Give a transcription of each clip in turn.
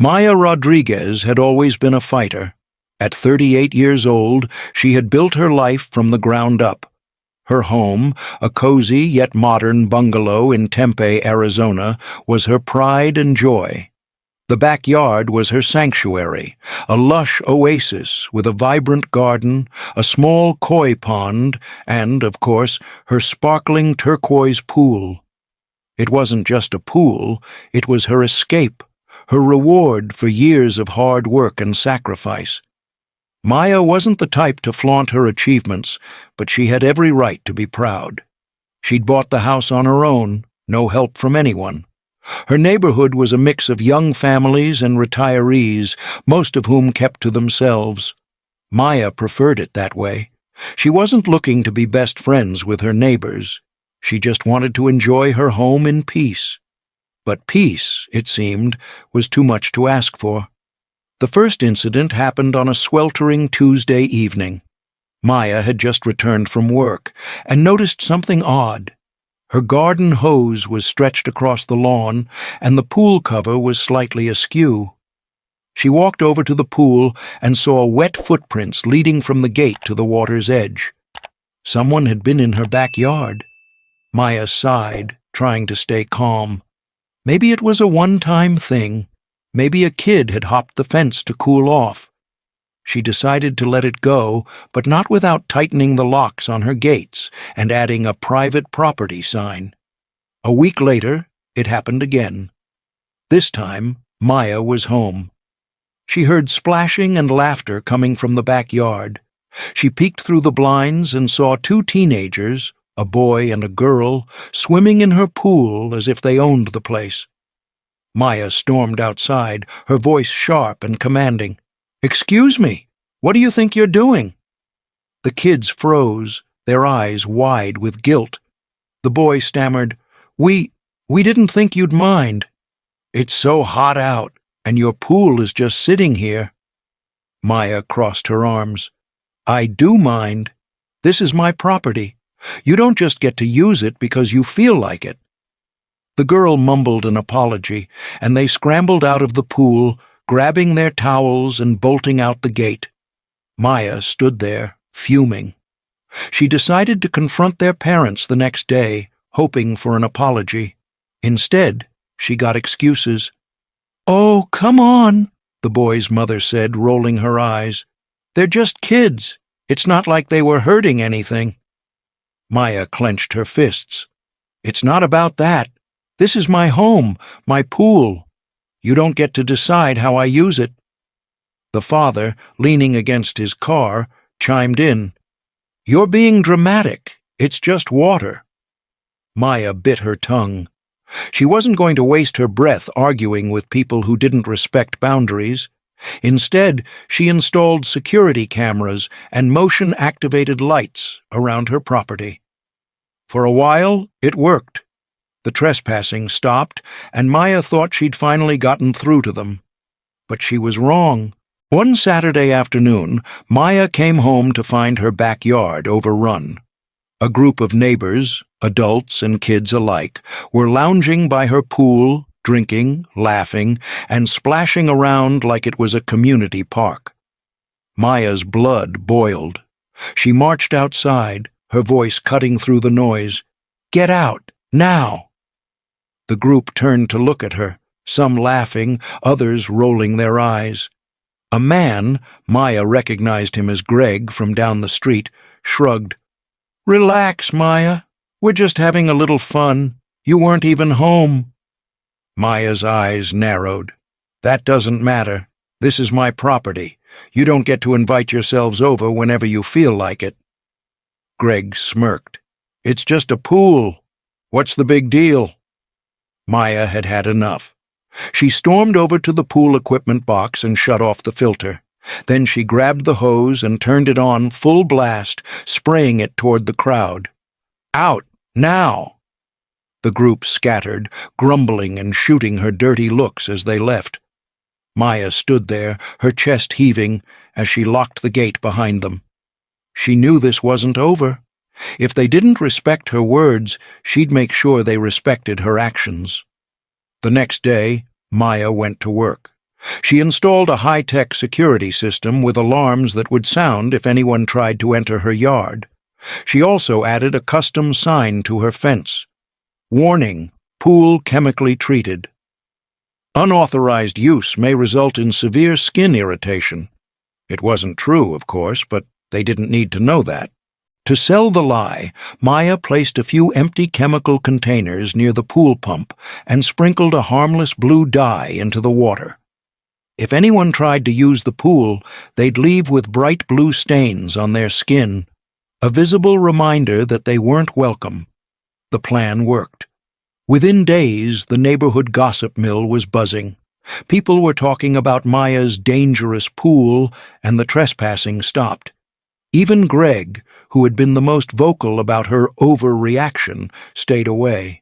Maya Rodriguez had always been a fighter. At 38 years old, she had built her life from the ground up. Her home, a cozy yet modern bungalow in Tempe, Arizona, was her pride and joy. The backyard was her sanctuary, a lush oasis with a vibrant garden, a small koi pond, and, of course, her sparkling turquoise pool. It wasn't just a pool, it was her escape, her reward for years of hard work and sacrifice. Maya wasn't the type to flaunt her achievements, but she had every right to be proud. She'd bought the house on her own, no help from anyone. Her neighborhood was a mix of young families and retirees, most of whom kept to themselves. Maya preferred it that way. She wasn't looking to be best friends with her neighbors. She just wanted to enjoy her home in peace. But peace, it seemed, was too much to ask for. The first incident happened on a sweltering Tuesday evening. Maya had just returned from work and noticed something odd. Her garden hose was stretched across the lawn, and the pool cover was slightly askew. She walked over to the pool and saw wet footprints leading from the gate to the water's edge. Someone had been in her backyard. Maya sighed, trying to stay calm. Maybe it was a one-time thing. Maybe a kid had hopped the fence to cool off. She decided to let it go, but not without tightening the locks on her gates and adding a private property sign. A week later, it happened again. This time, Maya was home. She heard splashing and laughter coming from the backyard. She peeked through the blinds and saw two teenagers, a boy and a girl, swimming in her pool as if they owned the place. Maya stormed outside, her voice sharp and commanding. "Excuse me, what do you think you're doing?" The kids froze, their eyes wide with guilt. The boy stammered, We didn't think you'd mind. It's so hot out, and your pool is just sitting here." Maya crossed her arms. "I do mind. This is my property. You don't just get to use it because you feel like it." The girl mumbled an apology, and they scrambled out of the pool, grabbing their towels and bolting out the gate. Maya stood there, fuming. She decided to confront their parents the next day, hoping for an apology. Instead, she got excuses. "Oh, come on," the boy's mother said, rolling her eyes. "They're just kids. It's not like they were hurting anything." Maya clenched her fists. "It's not about that. This is my home, my pool. You don't get to decide how I use it." The father, leaning against his car, chimed in. "You're being dramatic. It's just water." Maya bit her tongue. She wasn't going to waste her breath arguing with people who didn't respect boundaries. Instead, she installed security cameras and motion-activated lights around her property. For a while, it worked. The trespassing stopped, and Maya thought she'd finally gotten through to them. But she was wrong. One Saturday afternoon, Maya came home to find her backyard overrun. A group of neighbors, adults and kids alike, were lounging by her pool, drinking, laughing, and splashing around like it was a community park. Maya's blood boiled. She marched outside, her voice cutting through the noise. "Get out, now!" The group turned to look at her, some laughing, others rolling their eyes. A man, Maya recognized him as Greg from down the street, shrugged. "Relax, Maya. We're just having a little fun. You weren't even home." Maya's eyes narrowed. "That doesn't matter. This is my property. You don't get to invite yourselves over whenever you feel like it." Greg smirked. "It's just a pool. What's the big deal?" Maya had had enough. She stormed over to the pool equipment box and shut off the filter. Then she grabbed the hose and turned it on full blast, spraying it toward the crowd. "Out, now!" The group scattered, grumbling and shooting her dirty looks as they left. Maya stood there, her chest heaving, as she locked the gate behind them. She knew this wasn't over. If they didn't respect her words, she'd make sure they respected her actions. The next day, Maya went to work. She installed a high-tech security system with alarms that would sound if anyone tried to enter her yard. She also added a custom sign to her fence. Warning: pool chemically treated. Unauthorized use may result in severe skin irritation. It wasn't true, of course, but they didn't need to know that. To sell the lie, Maya placed a few empty chemical containers near the pool pump and sprinkled a harmless blue dye into the water. If anyone tried to use the pool, they'd leave with bright blue stains on their skin, a visible reminder that they weren't welcome. The plan worked. Within days, the neighborhood gossip mill was buzzing. People were talking about Maya's dangerous pool, and the trespassing stopped. Even Greg, who had been the most vocal about her overreaction, stayed away.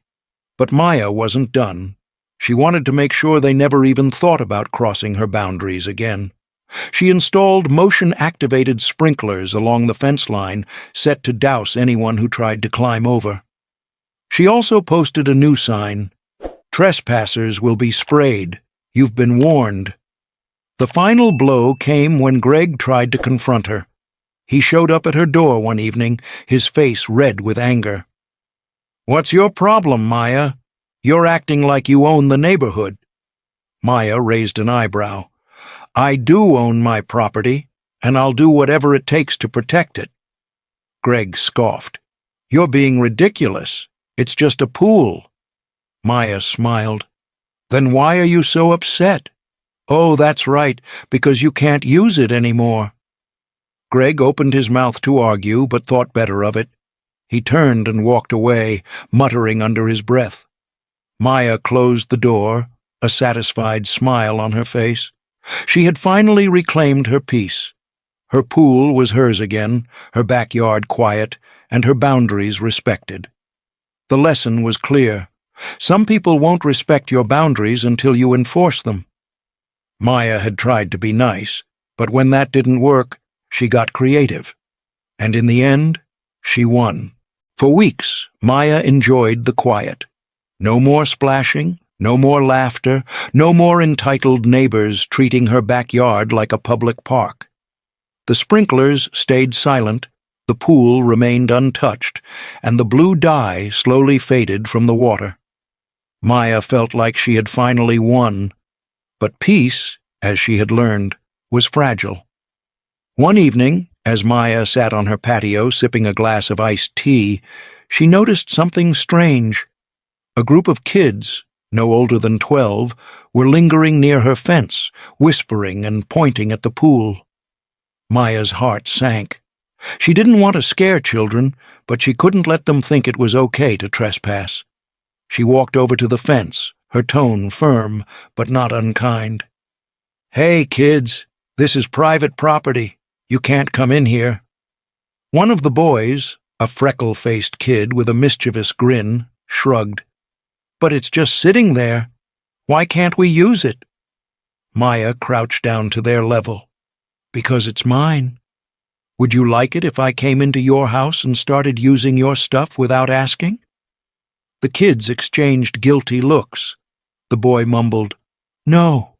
But Maya wasn't done. She wanted to make sure they never even thought about crossing her boundaries again. She installed motion-activated sprinklers along the fence line, set to douse anyone who tried to climb over. She also posted a new sign: "Trespassers will be sprayed. You've been warned." The final blow came when Greg tried to confront her. He showed up at her door one evening, his face red with anger. "What's your problem, Maya? You're acting like you own the neighborhood." Maya raised an eyebrow. "I do own my property, and I'll do whatever it takes to protect it." Greg scoffed. "You're being ridiculous. It's just a pool." Maya smiled. "Then why are you so upset?" "Oh, that's right, because you can't use it anymore." Greg opened his mouth to argue, but thought better of it. He turned and walked away, muttering under his breath. Maya closed the door, a satisfied smile on her face. She had finally reclaimed her peace. Her pool was hers again, her backyard quiet, and her boundaries respected. The lesson was clear. Some people won't respect your boundaries until you enforce them. Maya had tried to be nice, but when that didn't work, she got creative. And in the end, she won. For weeks, Maya enjoyed the quiet. No more splashing, no more laughter, no more entitled neighbors treating her backyard like a public park. The sprinklers stayed silent, the pool remained untouched, and the blue dye slowly faded from the water. Maya felt like she had finally won. But peace, as she had learned, was fragile. One evening, as Maya sat on her patio sipping a glass of iced tea, she noticed something strange. A group of kids, no older than 12, were lingering near her fence, whispering and pointing at the pool. Maya's heart sank. She didn't want to scare children, but she couldn't let them think it was okay to trespass. She walked over to the fence, her tone firm, but not unkind. "Hey, kids, this is private property. You can't come in here." One of the boys, a freckle-faced kid with a mischievous grin, shrugged. "But it's just sitting there. Why can't we use it?" Maya crouched down to their level. "Because it's mine. Would you like it if I came into your house and started using your stuff without asking?" The kids exchanged guilty looks. The boy mumbled, "No."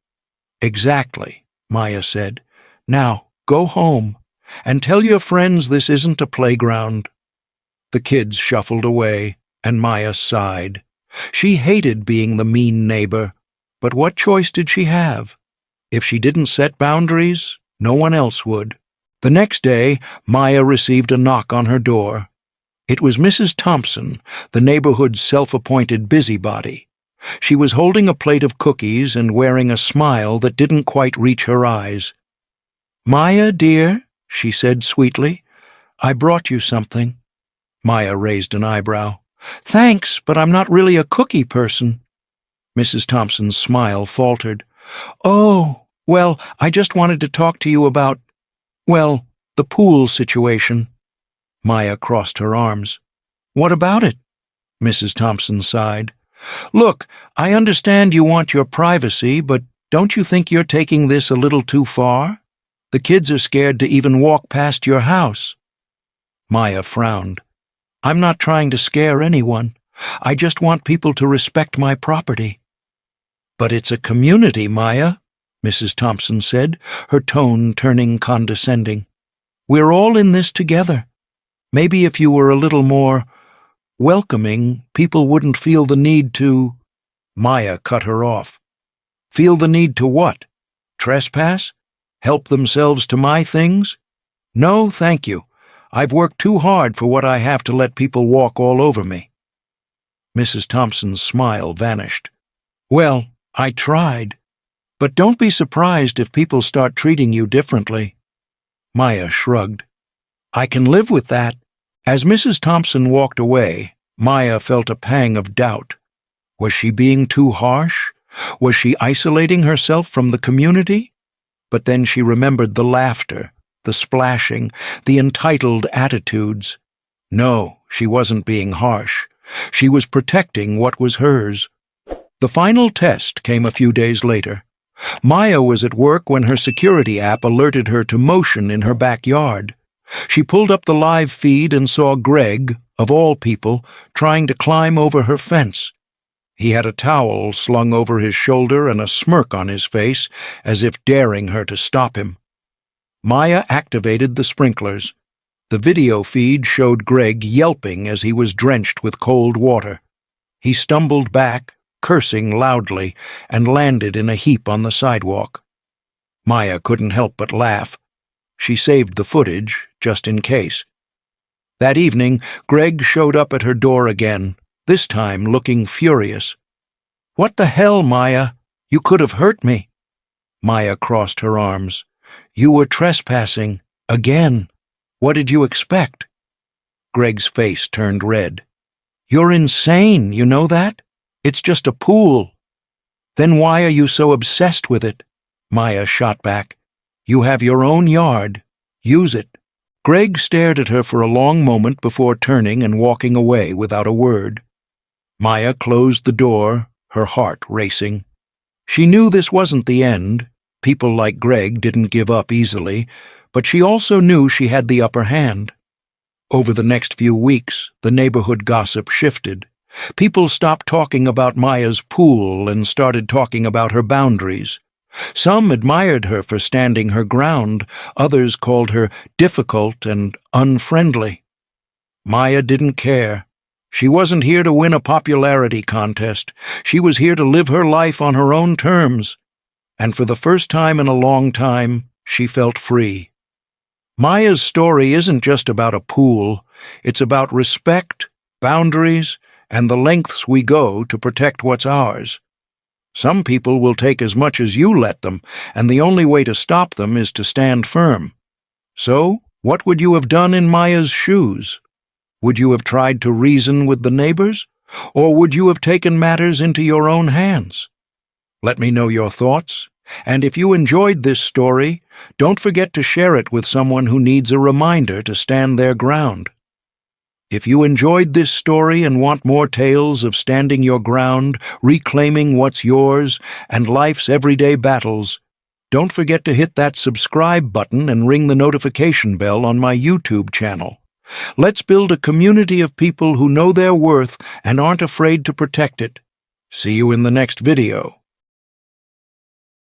"Exactly," Maya said. "Now, go home, and tell your friends this isn't a playground." The kids shuffled away, and Maya sighed. She hated being the mean neighbor, but what choice did she have? If she didn't set boundaries, no one else would. The next day, Maya received a knock on her door. It was Mrs. Thompson, the neighborhood's self-appointed busybody. She was holding a plate of cookies and wearing a smile that didn't quite reach her eyes. "Maya, dear," she said sweetly, "I brought you something." Maya raised an eyebrow. "Thanks, but I'm not really a cookie person." Mrs. Thompson's smile faltered. "Oh, well, I just wanted to talk to you about, well, the pool situation." Maya crossed her arms. "What about it?" Mrs. Thompson sighed. "Look, I understand you want your privacy, but don't you think you're taking this a little too far? The kids are scared to even walk past your house." Maya frowned. "I'm not trying to scare anyone. I just want people to respect my property." "But it's a community, Maya. Mrs. Thompson said, her tone turning condescending. "We're all in this together. Maybe if you were a little more welcoming, people wouldn't feel the need to—" Maya cut her off. "Feel the need to what? Trespass? Help themselves to my things? No, thank you. I've worked too hard for what I have to let people walk all over me." Mrs. Thompson's smile vanished. "Well, I tried. But don't be surprised if people start treating you differently." Maya shrugged. "I can live with that." As Mrs. Thompson walked away, Maya felt a pang of doubt. Was she being too harsh? Was she isolating herself from the community? But then she remembered the laughter, the splashing, the entitled attitudes. No, she wasn't being harsh. She was protecting what was hers. The final test came a few days later. Maya was at work when her security app alerted her to motion in her backyard. She pulled up the live feed and saw Greg, of all people, trying to climb over her fence. He had a towel slung over his shoulder and a smirk on his face, as if daring her to stop him. Maya activated the sprinklers. The video feed showed Greg yelping as he was drenched with cold water. He stumbled back, cursing loudly, and landed in a heap on the sidewalk. Maya couldn't help but laugh. She saved the footage, just in case. That evening, Greg showed up at her door again, this time looking furious. "What the hell, Maya? You could have hurt me." Maya crossed her arms. "You were trespassing. Again. What did you expect?" Greg's face turned red. "You're insane, you know that? It's just a pool." "Then why are you so obsessed with it?" Maya shot back. "You have your own yard. Use it." Greg stared at her for a long moment before turning and walking away without a word. Maya closed the door, her heart racing. She knew this wasn't the end. People like Greg didn't give up easily, but she also knew she had the upper hand. Over the next few weeks, the neighborhood gossip shifted. People stopped talking about Maya's pool and started talking about her boundaries. Some admired her for standing her ground, others called her difficult and unfriendly. Maya didn't care. She wasn't here to win a popularity contest. She was here to live her life on her own terms. And for the first time in a long time, she felt free. Maya's story isn't just about a pool. It's about respect, boundaries, and the lengths we go to protect what's ours. Some people will take as much as you let them, and the only way to stop them is to stand firm. So, what would you have done in Maya's shoes? Would you have tried to reason with the neighbors, or would you have taken matters into your own hands? Let me know your thoughts, and if you enjoyed this story, don't forget to share it with someone who needs a reminder to stand their ground. If you enjoyed this story and want more tales of standing your ground, reclaiming what's yours, and life's everyday battles, don't forget to hit that subscribe button and ring the notification bell on my YouTube channel. Let's build a community of people who know their worth and aren't afraid to protect it. See you in the next video.